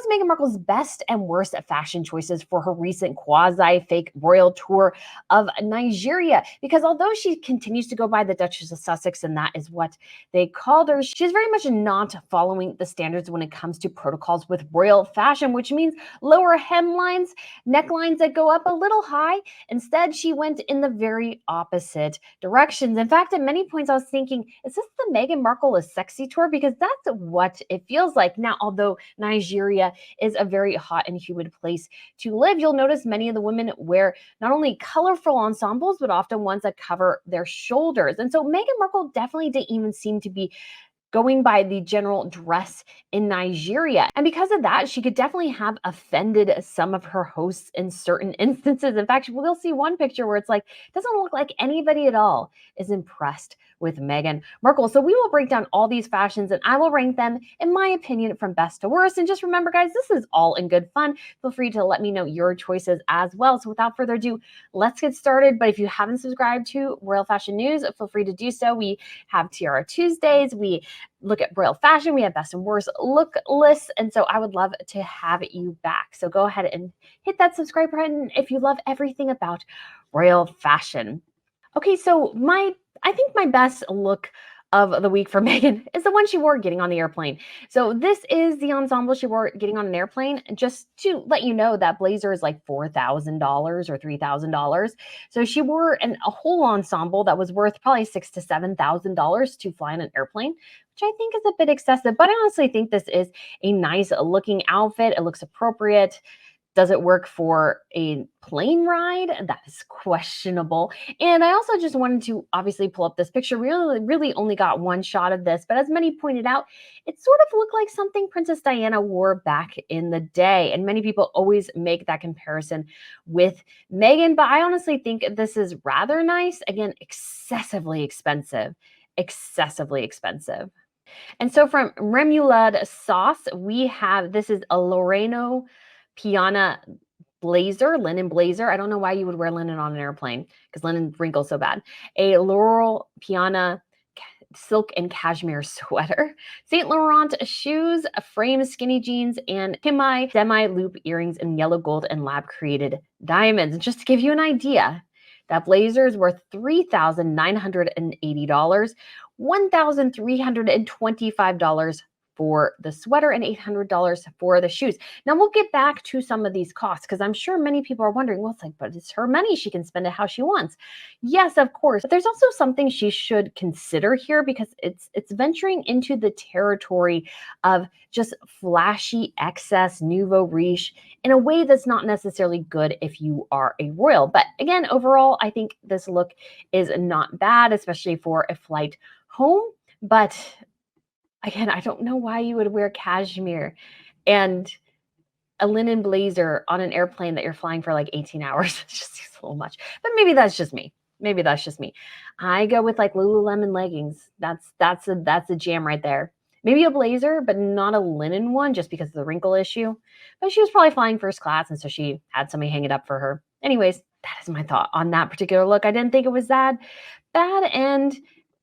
was Meghan Markle's best and worst fashion choices for her recent quasi-fake royal tour of Nigeria. Because although she continues to go by the Duchess of Sussex, and that is what they called her, she's very much not following the standards when it comes to protocols with royal fashion, which means lower hemlines, necklines that go up a little high. Instead, she went in the very opposite directions. In fact, at many points I was thinking, is this the Meghan Markle is sexy tour? Because that's what it feels like. Now, although Nigeria is a very hot and humid place to live, you'll notice many of the women wear not only colorful ensembles, but often ones that cover their shoulders. And so Meghan Markle definitely didn't even seem to be going by the general dress in Nigeria. And because of that, she could definitely have offended some of her hosts in certain instances. In fact, we'll see one picture where it's like, doesn't look like anybody at all is impressed with Meghan Markle. So we will break down all these fashions and I will rank them, in my opinion, from best to worst. And just remember, guys, this is all in good fun. Feel free to let me know your choices as well. So without further ado, let's get started. But if you haven't subscribed to Royal Fashion News, feel free to do so. We have Tiara Tuesdays. We look at royal fashion. We have best and worst look lists. And so I would love to have you back. So go ahead and hit that subscribe button if you love everything about royal fashion. Okay, so I think my best look of the week for Meghan is the one she wore getting on the airplane. So this is the ensemble she wore getting on an airplane. Just to let you know, that blazer is like $4,000 or $3,000. So she wore a whole ensemble that was worth probably $6,000 to $7,000 to fly on an airplane, which I think is a bit excessive. But I honestly think this is a nice looking outfit. It looks appropriate. Does it work for a plane ride? That is questionable. And I also just wanted to obviously pull up this picture. We really only got one shot of this, but as many pointed out, it sort of looked like something Princess Diana wore back in the day. And many people always make that comparison with Meghan, but I honestly think this is rather nice. Again, excessively expensive, excessively expensive. And so from Remoulade Sauce, we have, this is a Loreno Piana blazer, linen blazer. I don't know why you would wear linen on an airplane because linen wrinkles so bad. A Laurel Piana silk and cashmere sweater, Saint Laurent shoes, frame skinny jeans, and Kimai semi-loop earrings in yellow gold and lab created diamonds. And just to give you an idea, that blazer is worth $3,980, $1,325 for the sweater, and $800 for the shoes. Now we'll get back to some of these costs because I'm sure many people are wondering, well, it's like, but it's her money. She can spend it how she wants. Yes, of course. But there's also something she should consider here because it's venturing into the territory of just flashy excess, nouveau riche in a way that's not necessarily good if you are a royal. But again, overall, I think this look is not bad, especially for a flight home. But again, I don't know why you would wear cashmere and a linen blazer on an airplane that you're flying for like 18 hours. It just seems a little much. But maybe that's just me. Maybe that's just me. I go with like Lululemon leggings. That's a jam right there. Maybe a blazer, but not a linen one just because of the wrinkle issue. But she was probably flying first class, and so she had somebody hang it up for her. Anyways, that is my thought on that particular look. I didn't think it was that bad. And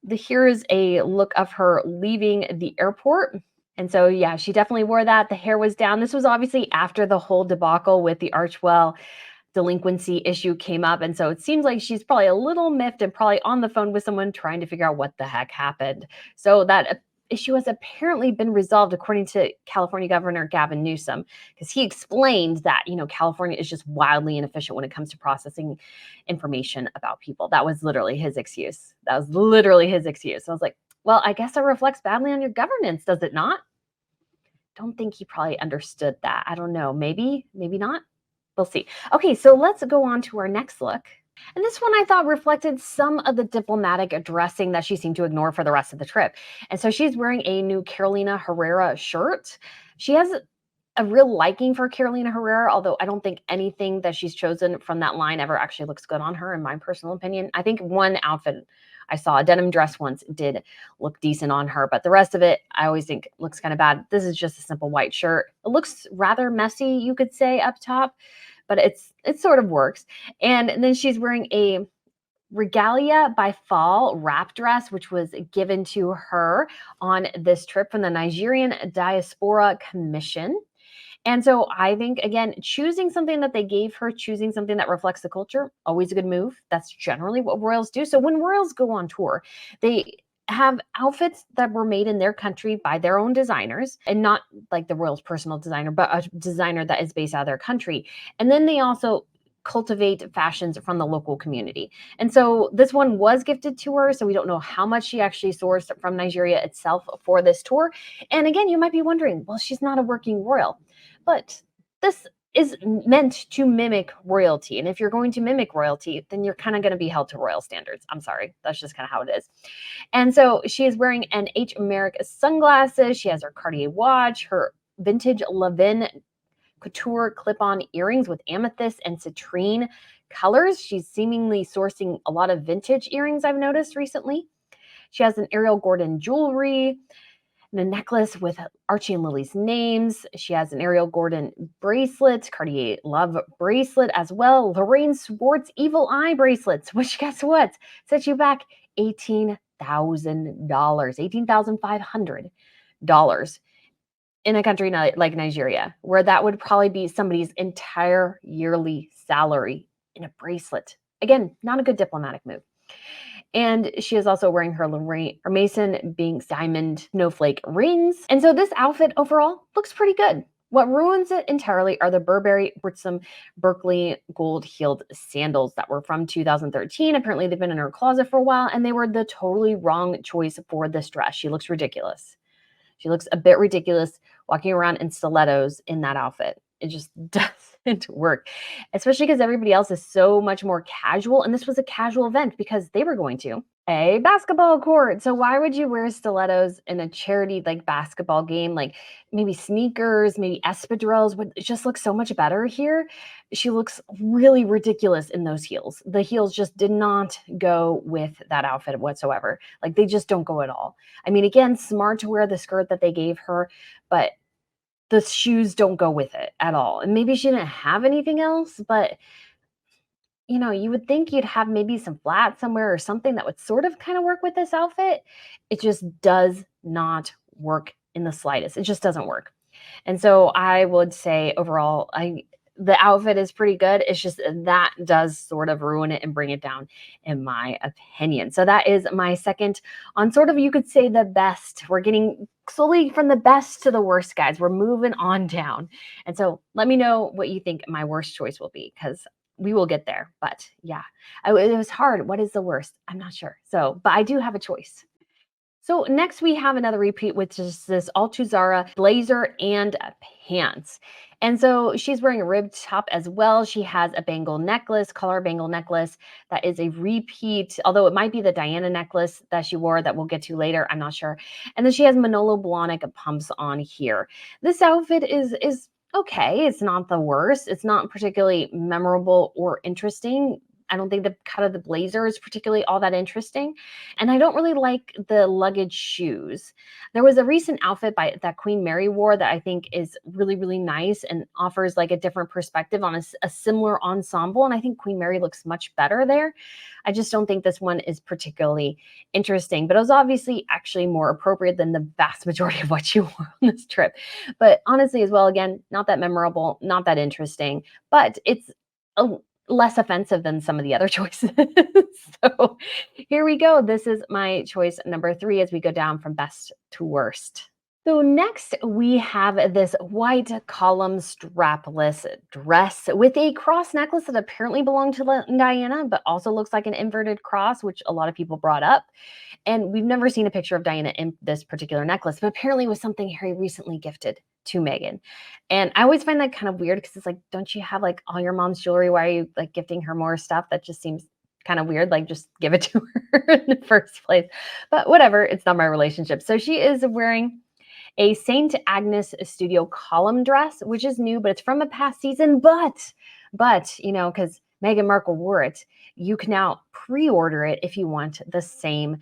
here is a look of her leaving the airport. And so, yeah, she definitely wore that. The hair was down. This was obviously after the whole debacle with the Archwell delinquency issue came up. And so it seems like she's probably a little miffed and probably on the phone with someone trying to figure out what the heck happened. So that issue has apparently been resolved, according to California Governor Gavin Newsom, because he explained that, California is just wildly inefficient when it comes to processing information about people. That was literally his excuse. So I was like, well, I guess that reflects badly on your governance, does it not? Don't think he probably understood that. I don't know. Maybe not. We'll see. Okay, so let's go on to our next look. And this one I thought reflected some of the diplomatic dressing that she seemed to ignore for the rest of the trip. And so she's wearing a new Carolina Herrera shirt. She has a real liking for Carolina Herrera, although I don't think anything that she's chosen from that line ever actually looks good on her, in my personal opinion. I think one outfit I saw, a denim dress once, did look decent on her, but the rest of it, I always think looks kind of bad. This is just a simple white shirt. It looks rather messy, you could say, up top, but it sort of works. And then she's wearing a Regalia by Fall wrap dress, which was given to her on this trip from the Nigerian Diaspora Commission. And so I think, again, choosing something that they gave her, choosing something that reflects the culture, always a good move. That's generally what royals do. So when royals go on tour, they have outfits that were made in their country by their own designers, and not like the royal's personal designer, but a designer that is based out of their country. And then they also cultivate fashions from the local community. And so this one was gifted to her. So we don't know how much she actually sourced from Nigeria itself for this tour. And again, you might be wondering, well, she's not a working royal. But this is meant to mimic royalty. And if you're going to mimic royalty, then you're kind of going to be held to royal standards. I'm sorry. That's just kind of how it is. And so she is wearing an H. America sunglasses. She has her Cartier watch, her vintage Levin couture clip-on earrings with amethyst and citrine colors. She's seemingly sourcing a lot of vintage earrings, I've noticed recently. She has an Ariel Gordon jewelry and a necklace with Archie and Lily's names. She has an Ariel Gordon bracelet, Cartier Love bracelet as well, Lorraine Swartz Evil Eye bracelets, which guess what? Set you back $18,000, $18,500 in a country like Nigeria, where that would probably be somebody's entire yearly salary in a bracelet. Again, not a good diplomatic move. And she is also wearing her Lorraine or Mason Binks diamond snowflake rings. And so this outfit overall looks pretty good. What ruins it entirely are the Burberry Britsum Berkeley gold-heeled sandals that were from 2013. Apparently, they've been in her closet for a while, and they were the totally wrong choice for this dress. She looks ridiculous. She looks a bit ridiculous walking around in stilettos in that outfit. It just doesn't work, especially because everybody else is so much more casual. And this was a casual event because they were going to a basketball court. So why would you wear stilettos in a charity like basketball game? Like maybe sneakers, maybe espadrilles would just look so much better here. She looks really ridiculous in those heels. The heels just did not go with that outfit whatsoever. Like they just don't go at all. I mean, again, smart to wear the skirt that they gave her, but the shoes don't go with it at all. And maybe she didn't have anything else, but you would think you'd have maybe some flats somewhere or something that would sort of kind of work with this outfit. It just does not work in the slightest. It just doesn't work. And so I would say overall, the outfit is pretty good. It's just that does sort of ruin it and bring it down, in my opinion. So that is my second on sort of, you could say, the best. We're getting slowly from the best to the worst, guys. We're moving on down. And so let me know what you think my worst choice will be, because we will get there. But yeah, it was hard. What is the worst? I'm not sure. So, but I do have a choice. So next we have another repeat, which is this Altuzara blazer and pants. And so she's wearing a ribbed top as well. She has a bangle necklace, collar bangle necklace that is a repeat, although it might be the Diana necklace that she wore that we'll get to later. I'm not sure. And then she has Manolo Blahnik pumps on here. This outfit is okay. It's not the worst. It's not particularly memorable or interesting. I don't think the cut of the blazer is particularly all that interesting. And I don't really like the luggage shoes. There was a recent outfit that Queen Mary wore that I think is really, really nice and offers like a different perspective on a similar ensemble. And I think Queen Mary looks much better there. I just don't think this one is particularly interesting, but it was obviously actually more appropriate than the vast majority of what she wore on this trip. But honestly, as well, again, not that memorable, not that interesting, but it's a less offensive than some of the other choices. So here we go. This is my choice number 3 as we go down from best to worst. So next we have this white column strapless dress with a cross necklace that apparently belonged to Diana, but also looks like an inverted cross, which a lot of people brought up. And we've never seen a picture of Diana in this particular necklace, but apparently it was something Harry recently gifted to Meghan. And I always find that kind of weird because it's like, don't you have like all your mom's jewelry? Why are you like gifting her more stuff? That just seems kind of weird. Like just give it to her in the first place. But whatever, it's not my relationship. So she is wearing a Saint Agnes Studio column dress, which is new, but it's from a past season. But because Meghan Markle wore it, you can now pre-order it if you want the same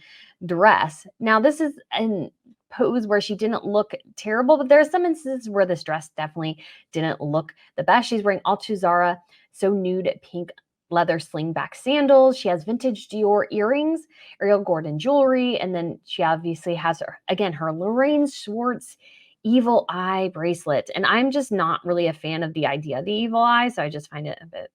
dress. Now, this is an pose where she didn't look terrible, but there are some instances where this dress definitely didn't look the best. She's wearing Altuzara So Nude pink leather slingback sandals. She has vintage Dior earrings, Ariel Gordon jewelry, and then she obviously has her Lorraine Swartz evil eye bracelet. And I'm just not really a fan of the idea of the evil eye. So I just find it a bit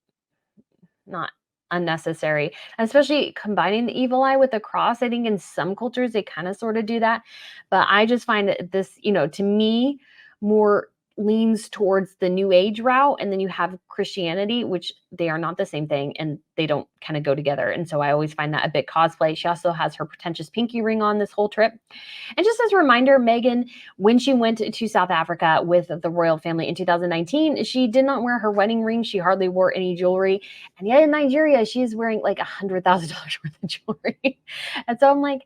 not unnecessary, especially combining the evil eye with the cross. I think in some cultures they kind of sort of do that, but I just find that this, to me, more leans towards the new age route. And then you have Christianity, which they are not the same thing and they don't kind of go together. And so I always find that a bit cosplay. She also has her pretentious pinky ring on this whole trip. And just as a reminder, Meghan, when she went to South Africa with the royal family in 2019, she did not wear her wedding ring. She hardly wore any jewelry. And yet in Nigeria, she's wearing like $100,000 worth of jewelry. And so I'm like,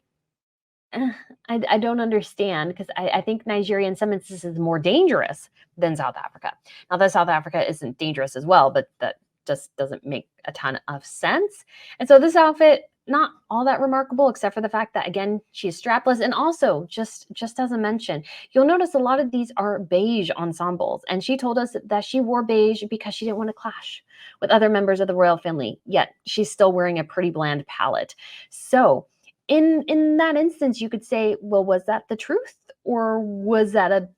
I don't understand, because I think Nigeria in some instances is more dangerous than South Africa. Not that South Africa isn't dangerous as well, but that just doesn't make a ton of sense. And so this outfit, not all that remarkable, except for the fact that, again, she is strapless. And also, just as a mention, you'll notice a lot of these are beige ensembles. And she told us that she wore beige because she didn't want to clash with other members of the royal family, yet she's still wearing a pretty bland palette. So in that instance, you could say, well, was that the truth, or was that a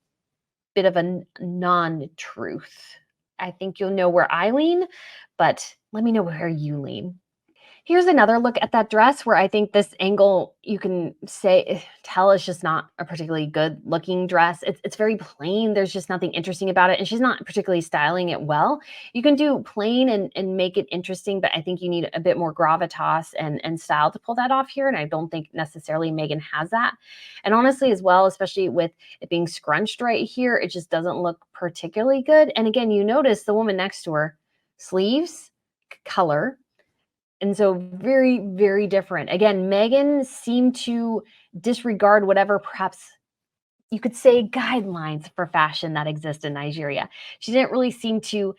bit of a non-truth? I think you'll know where I lean, but let me know where you lean. Here's another look at that dress where I think this angle, you can tell is just not a particularly good looking dress. It's very plain. There's just nothing interesting about it. And she's not particularly styling it well. You can do plain and make it interesting, but I think you need a bit more gravitas and style to pull that off here. And I don't think necessarily Meghan has that. And honestly, as well, especially with it being scrunched right here, it just doesn't look particularly good. And again, you notice the woman next to her, sleeves, color. And so very, very different. Again, Meghan seemed to disregard whatever perhaps you could say guidelines for fashion that exist in Nigeria. She didn't really seem to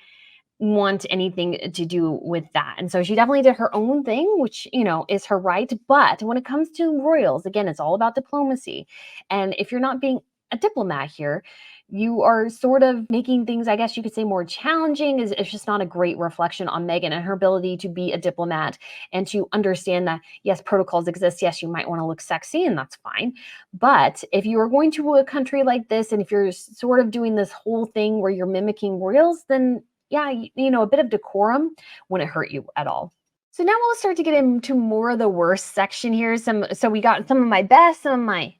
want anything to do with that. And so she definitely did her own thing, which, is her right. But when it comes to royals, again, it's all about diplomacy. And if you're not being a diplomat here, you are sort of making things, I guess you could say, more challenging. It's just not a great reflection on Meghan and her ability to be a diplomat and to understand that, yes, protocols exist. Yes, you might want to look sexy, and that's fine. But if you are going to a country like this, and if you're sort of doing this whole thing where you're mimicking royals, then yeah, a bit of decorum wouldn't hurt you at all. So now we'll start to get into more of the worst section here. So we got some of my best, some of my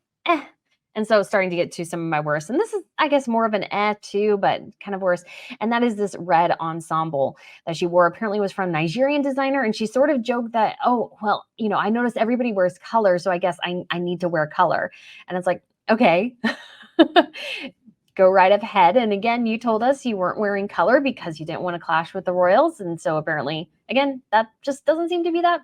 and so starting to get to some of my worst. And this is, I guess, more of an too, but kind of worse. And that is this red ensemble that she wore. Apparently it was from a Nigerian designer. And she sort of joked that, oh, well, I noticed everybody wears color, so I guess I need to wear color. And it's like, okay. Go right ahead. And again, you told us you weren't wearing color because you didn't want to clash with the royals. And so apparently, again, that just doesn't seem to be that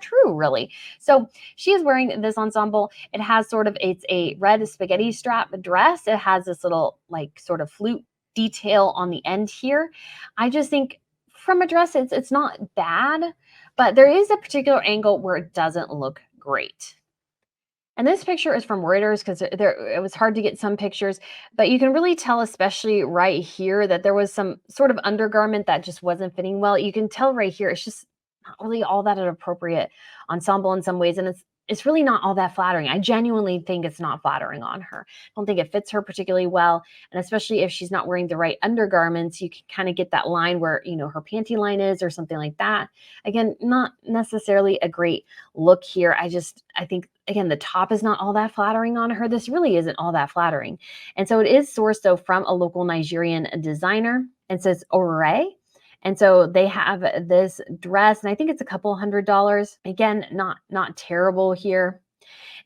true, really. So she is wearing this ensemble. It has it's a red spaghetti strap dress. It has this little sort of flute detail on the end here. I just think from a dress, it's not bad, but there is a particular angle where it doesn't look great. And this picture is from Reuters, because it was hard to get some pictures, but you can really tell, especially right here, that there was some sort of undergarment that just wasn't fitting well. You can tell right here, it's just not really all that an appropriate ensemble in some ways. And it's really not all that flattering. I genuinely think it's not flattering on her. I don't think it fits her particularly well. And especially if she's not wearing the right undergarments, you can kind of get that line where, her panty line is or something like that. Again, not necessarily a great look here. I think, again, the top is not all that flattering on her. This really isn't all that flattering. And so it is sourced, though, from a local Nigerian designer. It says Ore. And so they have this dress, and I think it's a couple $100. Again, not terrible here.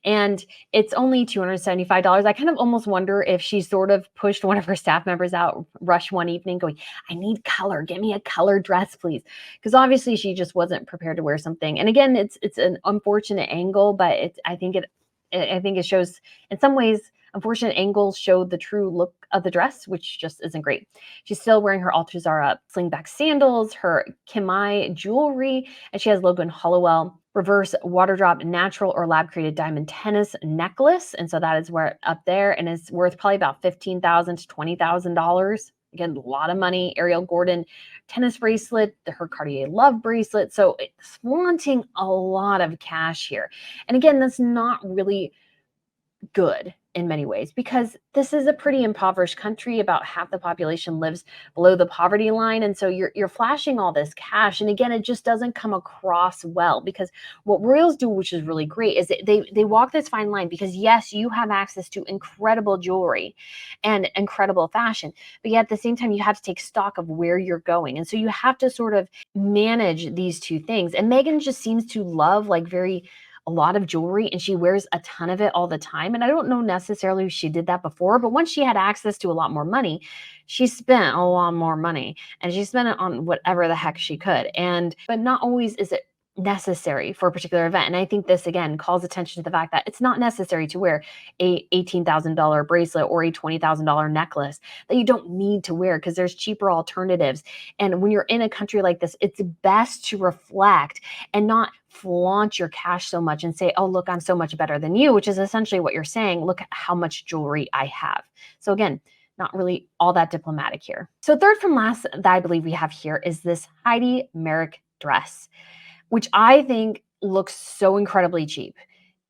And it's only $275. I kind of almost wonder if she sort of pushed one of her staff members out, rush one evening going, I need color. Get me a color dress, please. Because obviously she just wasn't prepared to wear something. And again, it's an unfortunate angle, but I think it shows, in some ways, unfortunate angles show the true look of the dress, which just isn't great. She's still wearing her Altuzara slingback sandals, her Kimai jewelry, and she has Logan Hollowell reverse water drop natural or lab created diamond tennis necklace. And so that is where up there, and it's worth probably about $15,000 to $20,000. Again, a lot of money. Ariel Gordon tennis bracelet, her Cartier love bracelet. So it's wanting a lot of cash here. And again, that's not really good. in many ways, because this is a pretty impoverished country. About half the population lives below the poverty line. And so you're flashing all this cash. And again, it just doesn't come across well, because what royals do, which is really great, is that they walk this fine line, because yes, you have access to incredible jewelry and incredible fashion, but yet at the same time, you have to take stock of where you're going. And so you have to sort of manage these two things. And Meghan just seems to love like a lot of jewelry, and she wears a ton of it all the time. And I don't know necessarily if she did that before, but once she had access to a lot more money, she spent a lot more money, and she spent it on whatever the heck she could. And but not always is it necessary for a particular event. And I think this again calls attention to the fact that it's not necessary to wear a $18,000 bracelet or a $20,000 necklace that you don't need to wear, because there's cheaper alternatives. And when you're in a country like this, it's best to reflect and not flaunt your cash so much and say, oh, look, I'm so much better than you, which is essentially what you're saying. Look at how much jewelry I have. So again, not really all that diplomatic here. So third from last that I believe we have here is this Heidi Merrick dress, which I think looks so incredibly cheap.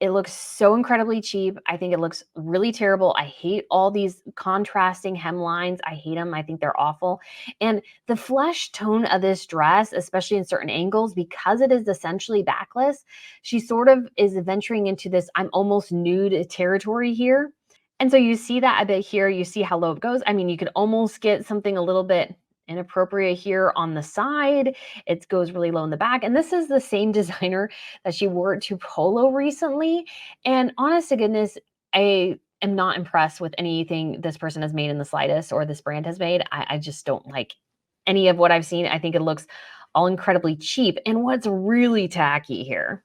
It looks so incredibly cheap. I think it looks really terrible. I hate all these contrasting hemlines. I hate them. I think they're awful. And the flesh tone of this dress, especially in certain angles, because it is essentially backless, she sort of is venturing into this I'm almost nude territory here. And so you see that a bit here. You see how low it goes. I mean, you could almost get something a little bit inappropriate here on the side. It goes really low in the back. And this is the same designer that she wore to Polo recently. And honest to goodness, I am not impressed with anything this person has made in the slightest, or this brand has made. I just don't like any of what I've seen. I think it looks all incredibly cheap. And what's really tacky here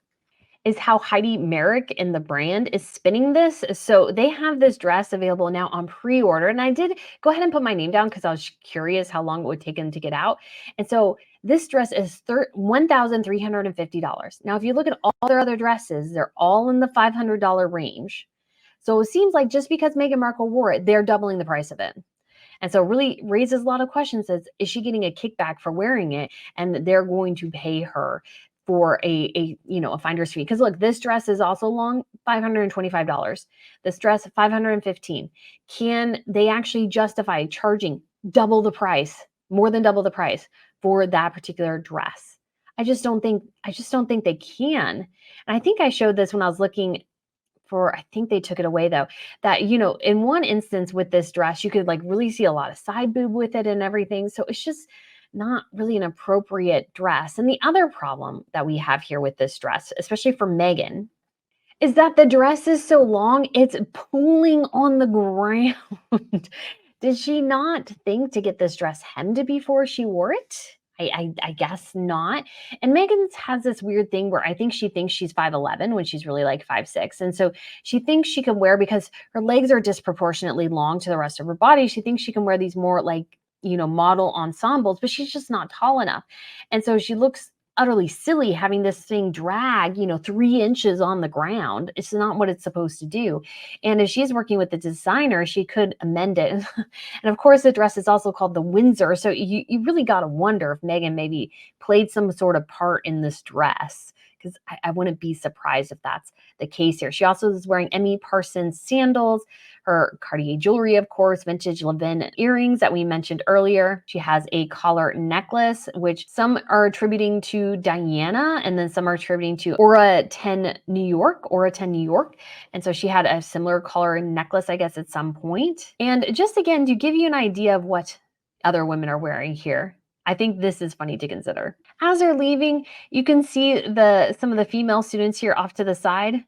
is how Heidi Merrick in the brand is spinning this. So they have this dress available now on pre-order. And I did go ahead and put my name down because I was curious how long it would take them to get out. And so this dress is $1,350. Now, if you look at all their other dresses, they're all in the $500 range. So it seems like just because Meghan Markle wore it, they're doubling the price of it. And so it really raises a lot of questions. Is she getting a kickback for wearing it? And they're going to pay her for a finder's fee. Because look, this dress is also long, $525. This dress, $515. Can they actually justify charging double the price, more than double the price for that particular dress? I just don't think they can. And I think I showed this when I was looking I think they took it away though, that, in one instance with this dress, you could like really see a lot of side boob with it and everything. So it's just not really an appropriate dress. And the other problem that we have here with this dress, especially for Meghan, is that the dress is so long, it's pulling on the ground. Did she not think to get this dress hemmed before she wore it? I guess not. And Megan's has this weird thing where I think she thinks she's 5'11" when she's really like 5'6". And so she thinks she can wear, because her legs are disproportionately long to the rest of her body, she thinks she can wear these more like, model ensembles, but she's just not tall enough. And so she looks utterly silly having this thing drag, 3 inches on the ground. It's not what it's supposed to do. And if she's working with the designer, she could amend it. And of course, the dress is also called the Windsor. So you really got to wonder if Meghan maybe played some sort of part in this dress, because I wouldn't be surprised if that's the case here. She also is wearing Emmy Parsons sandals, her Cartier jewelry, of course, vintage Levin earrings that we mentioned earlier. She has a collar necklace, which some are attributing to Diana, and then some are attributing to Aura 10 New York. And so she had a similar collar necklace, I guess, at some point. And just again, to give you an idea of what other women are wearing here, I think this is funny to consider. As they're leaving, you can see some of the female students here off to the side.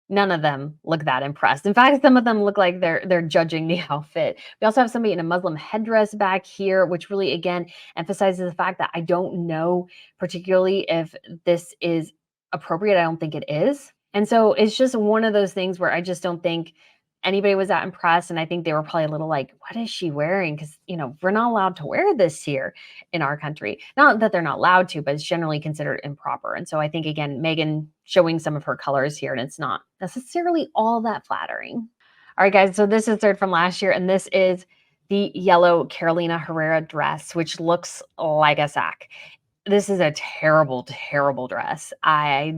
None of them look that impressed. In fact, some of them look like they're judging the outfit. We also have somebody in a Muslim headdress back here, which really, again, emphasizes the fact that I don't know particularly if this is appropriate. I don't think it is. And so it's just one of those things where I just don't think anybody was that impressed. And I think they were probably a little like, what is she wearing? Because, we're not allowed to wear this here in our country. Not that they're not allowed to, but it's generally considered improper. And so I think, again, Meghan showing some of her colors here, and it's not necessarily all that flattering. All right, guys, so this is third from last year, and this is the yellow Carolina Herrera dress, which looks like a sack. This is a terrible, terrible dress. I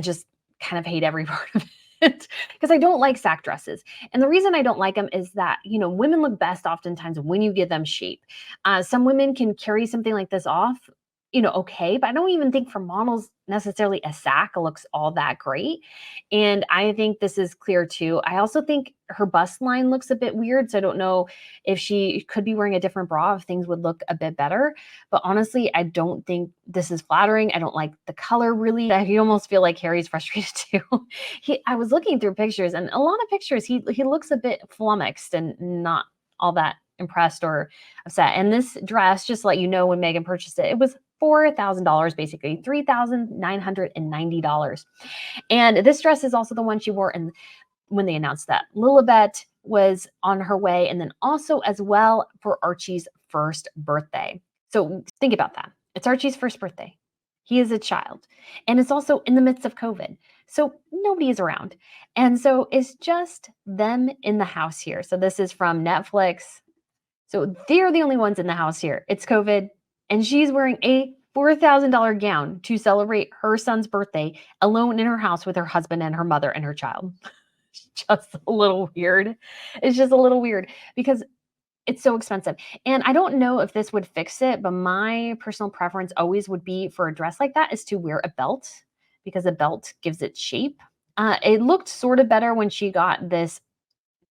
just kind of hate every part of it. because I don't like sack dresses. And the reason I don't like them is that, women look best oftentimes when you give them shape. Some women can carry something like this off, okay, but I don't even think for models necessarily a sack looks all that great. And I think this is clear too. I also think her bust line looks a bit weird. So I don't know if she could be wearing a different bra, if things would look a bit better. But honestly, I don't think this is flattering. I don't like the color really. You almost feel like Harry's frustrated too. I was looking through pictures, and a lot of pictures, he looks a bit flummoxed and not all that impressed or upset. And this dress, just to let you know, when Meghan purchased it, it was $4,000, basically $3,990. And this dress is also the one she wore in when they announced that Lilibet was on her way, and then also as well for Archie's first birthday. So think about that. It's Archie's first birthday. He is a child, and it's also in the midst of COVID. So nobody is around. And so it's just them in the house here. So this is from Netflix. So they're the only ones in the house here. It's COVID, and she's wearing a $4,000 gown to celebrate her son's birthday alone in her house with her husband and her mother and her child. Just a little weird. It's just a little weird because it's so expensive. And I don't know if this would fix it, but my personal preference always would be for a dress like that is to wear a belt because a belt gives it shape. It looked sort of better when she got this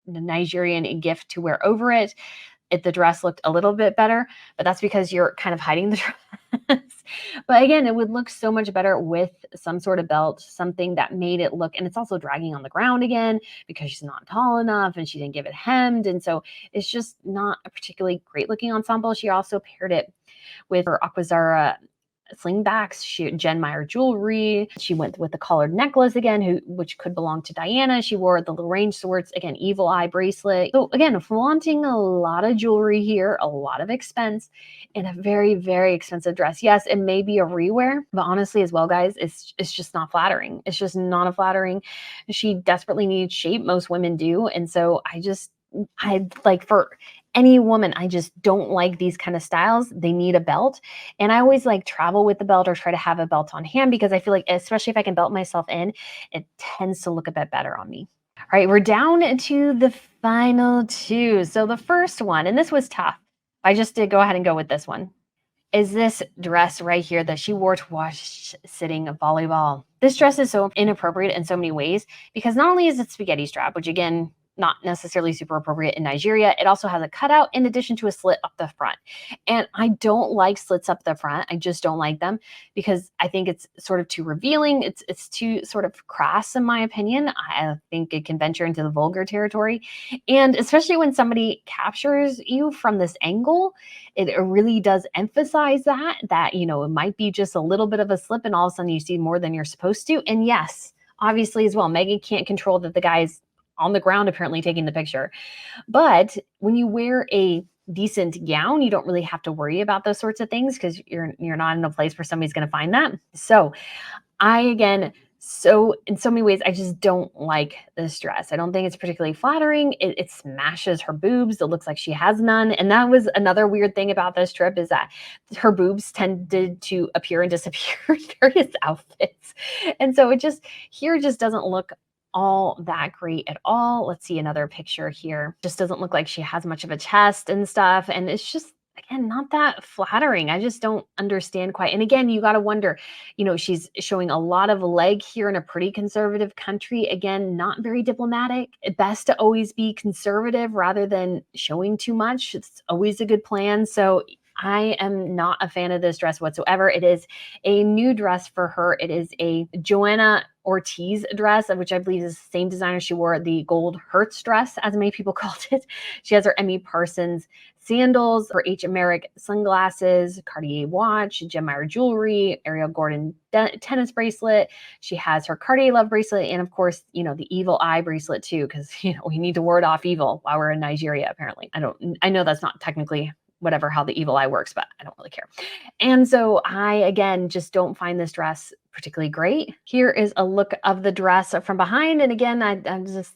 Nigerian gift to wear over it. The dress looked a little bit better, but that's because you're kind of hiding the dress. But again, it would look so much better with some sort of belt, something that made it look, and it's also dragging on the ground again because she's not tall enough and she didn't give it hemmed. And so it's just not a particularly great looking ensemble. She also paired it with her Aquazara slingbacks, Jen Meyer jewelry. She went with the collared necklace again, which could belong to Diana. She wore the Lorraine swords, again, evil eye bracelet. So again, flaunting a lot of jewelry here, a lot of expense, in a very, very expensive dress. Yes, it may be a rewear, but honestly as well, guys, it's just not flattering. It's just not a flattering. She desperately needs shape. Most women do. And so I like for any woman, I just don't like these kind of styles. They need a belt. And I always like travel with the belt or try to have a belt on hand because I feel like, especially if I can belt myself in, it tends to look a bit better on me. All right, we're down to the final two. So the first one, and this was tough. I just did go ahead and go with this one, is this dress right here that she wore to watch sitting volleyball. This dress is so inappropriate in so many ways because not only is it spaghetti strap, which again, not necessarily super appropriate in Nigeria. It also has a cutout in addition to a slit up the front. And I don't like slits up the front. I just don't like them because I think it's sort of too revealing. It's too sort of crass in my opinion. I think it can venture into the vulgar territory. And especially when somebody captures you from this angle, it really does emphasize that, it might be just a little bit of a slip and all of a sudden you see more than you're supposed to. And yes, obviously as well, Meghan can't control that the guy's on the ground apparently taking the picture. But when you wear a decent gown, you don't really have to worry about those sorts of things because you're not in a place where somebody's going to find that. So in so many ways, I just don't like this dress. I don't think it's particularly flattering. It smashes her boobs. It looks like she has none. And that was another weird thing about this trip is that her boobs tended to appear and disappear in various outfits. And so it just doesn't look all that great at all. Let's see another picture here. Just doesn't look like she has much of a chest and stuff. And it's just, again, not that flattering. I just don't understand quite. And again, you got to wonder, she's showing a lot of leg here in a pretty conservative country. Again, not very diplomatic. Best to always be conservative rather than showing too much. It's always a good plan. So I am not a fan of this dress whatsoever. It is a new dress for her. It is a Joanna Ortiz dress, which I believe is the same designer she wore the gold Hertz dress, as many people called it. She has her Emmy Parsons sandals, her H. Americ sunglasses, Cartier watch, Jen Meyer jewelry, Ariel Gordon tennis bracelet. She has her Cartier love bracelet, and of course, the evil eye bracelet too, because we need to ward off evil while we're in Nigeria. Apparently, I know that's not technically how the evil eye works, but I don't really care. And so I, again, just don't find this dress particularly great. Here is a look of the dress from behind. And again, I just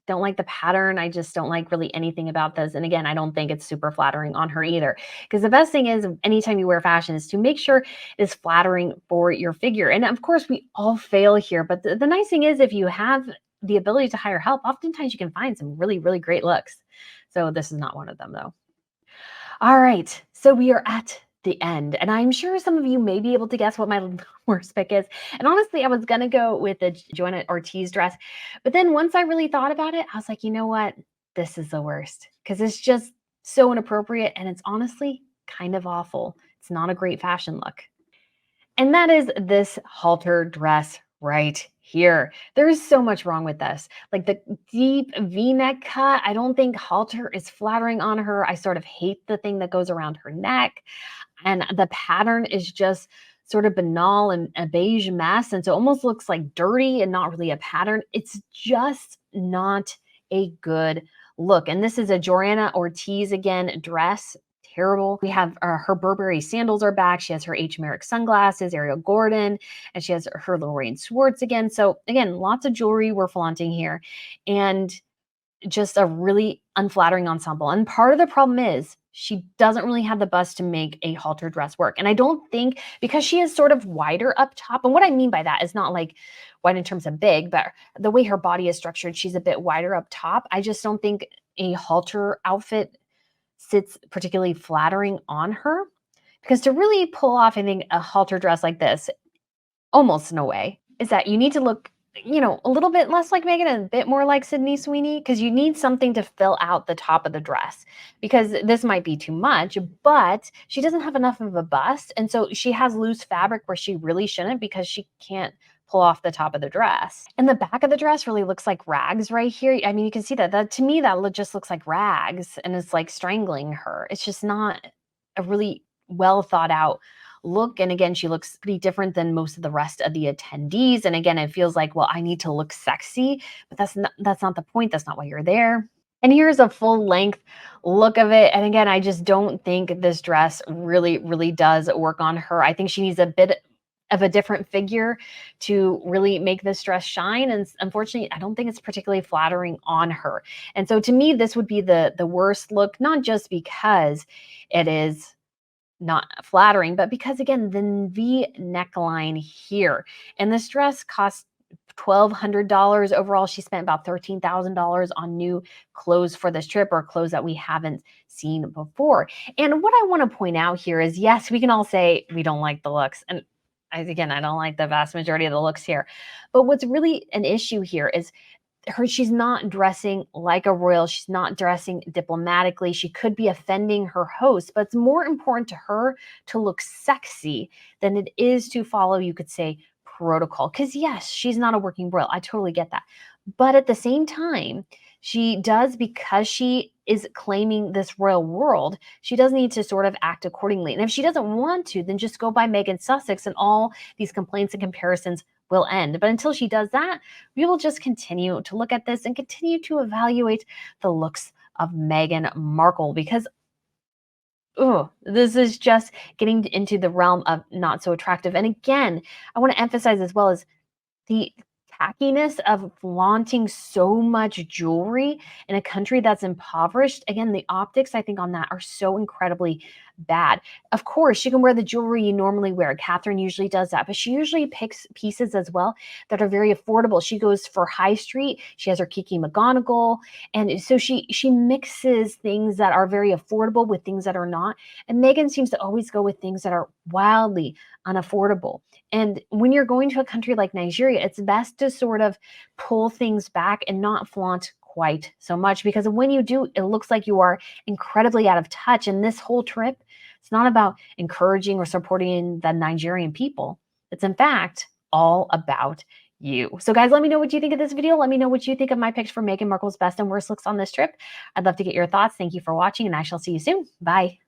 don't like the pattern. I just don't like really anything about this. And again, I don't think it's super flattering on her either. Because the best thing is anytime you wear fashion is to make sure it's flattering for your figure. And of course, we all fail here. But the nice thing is if you have the ability to hire help, oftentimes you can find some really, really great looks. So this is not one of them though. All right, so we are at the end, and I'm sure some of you may be able to guess what my worst pick is. And honestly, I was gonna go with the Joanna Ortiz dress, but then once I really thought about it, I was like, you know what? This is the worst because it's just so inappropriate, and it's honestly kind of awful. It's not a great fashion look. And that is this halter dress right here. There's so much wrong with this. Like the deep V-neck cut, I don't think halter is flattering on her. I sort of hate the thing that goes around her neck. And the pattern is just sort of banal and a beige mess. And so it almost looks like dirty and not really a pattern. It's just not a good look. And this is a Joanna Ortiz again dress. Terrible. We have her Burberry sandals are back. She has her H. Merrick sunglasses, Ariel Gordon, and she has her Lorraine Swartz again. So again, lots of jewelry we're flaunting here, and just a really unflattering ensemble. And part of the problem is she doesn't really have the bust to make a halter dress work. And I don't think, because she is sort of wider up top, and what I mean by that is not like wide in terms of big, but the way her body is structured, she's a bit wider up top. I just don't think a halter outfit sits particularly flattering on her, because to really pull off, I think, a halter dress like this, almost in a way, is that you need to look, a little bit less like Meghan and a bit more like Sydney Sweeney, because you need something to fill out the top of the dress, because this might be too much, but she doesn't have enough of a bust. And so she has loose fabric where she really shouldn't, because she can't pull off the top of the dress. And the back of the dress really looks like rags right here. I mean, you can see that to me, that just looks like rags, and it's like strangling her. It's just not a really well thought out look. And again, she looks pretty different than most of the rest of the attendees. And again, it feels like, well, I need to look sexy, but that's not the point. That's not why you're there. And here's a full length look of it. And again, I just don't think this dress really, really does work on her. I think she needs a bit of a different figure to really make this dress shine. And unfortunately, I don't think it's particularly flattering on her. And so to me, this would be the worst look, not just because it is not flattering, but because again, the V neckline here. And this dress costs $1,200 overall. She spent about $13,000 on new clothes for this trip, or clothes that we haven't seen before. And what I want to point out here is, yes, we can all say we don't like the looks. And again, I don't like the vast majority of the looks here. But what's really an issue here is she's not dressing like a royal. She's not dressing diplomatically. She could be offending her host, but it's more important to her to look sexy than it is to follow, you could say, protocol. Because yes, she's not a working royal. I totally get that. But at the same time, she does, because she is claiming this royal world, she does need to sort of act accordingly. And if she doesn't want to, then just go by Meghan Sussex and all these complaints and comparisons will end. But until she does that, we will just continue to look at this and continue to evaluate the looks of Meghan Markle, because this is just getting into the realm of not so attractive. And again, I want to emphasize as well as the tackiness of flaunting so much jewelry in a country that's impoverished. Again, the optics, I think, on that are so incredibly bad. Of course, she can wear the jewelry you normally wear. Catherine usually does that, but she usually picks pieces as well that are very affordable. She goes for high street. She has her Kiki McGonagall. And so she mixes things that are very affordable with things that are not. And Meghan seems to always go with things that are wildly unaffordable. And when you're going to a country like Nigeria, it's best to sort of pull things back and not flaunt quite so much, because when you do, it looks like you are incredibly out of touch. And this whole trip, it's not about encouraging or supporting the Nigerian people. It's in fact all about you. So guys, let me know what you think of this video. Let me know what you think of my picks for Meghan Markle's best and worst looks on this trip. I'd love to get your thoughts. Thank you for watching, and I shall see you soon. Bye.